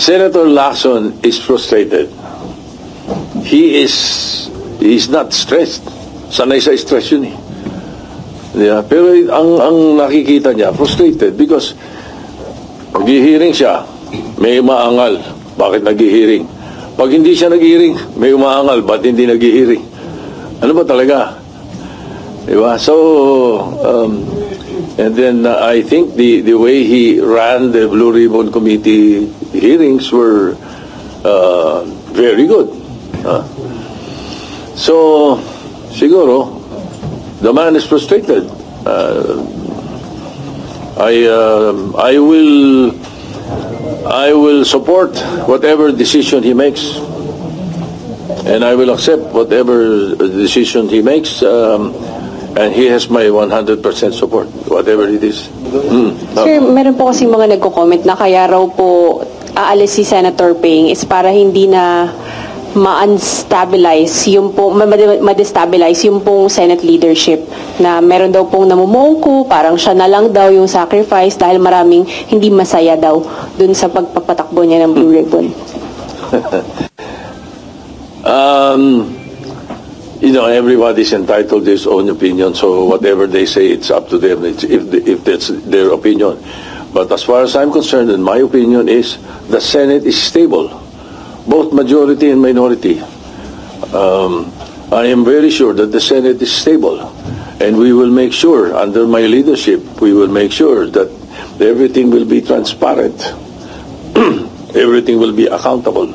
Senator Lacson is frustrated. He's not stressed. Sanay sa stress yun eh. Yeah, pero ang nakikita niya, frustrated because nag-hearing siya, may umaangal. Bakit nag-hearing? Pag hindi siya nag-hearing, may umaangal. Ba't hindi nag-hearing? Ano ba talaga? Diba? So, and then I think the way he ran the Blue Ribbon Committee hearings were very good. So, siguro, the man is frustrated. I will support whatever decision he makes, and I will accept whatever decision he makes, and he has my 100% support, whatever it is. Sir, meron po kasi mga nagko-comment na kaya raw po aalis si Senator Ping is para hindi na ma-unstabilize yung po, ma-destabilize yung pong Senate leadership, na meron daw pong namumungko, parang siya na lang daw yung sacrifice dahil maraming hindi masaya daw dun sa pagpapatakbo niya ng Blue Ribbon. You know, everybody's entitled to his own opinion, so whatever they say, it's up to them if that's their opinion. But as far as I'm concerned, and my opinion is, the Senate is stable, both majority and minority. I am very sure that the Senate is stable, and we will make sure, under my leadership, we will make sure that everything will be transparent, everything will be accountable.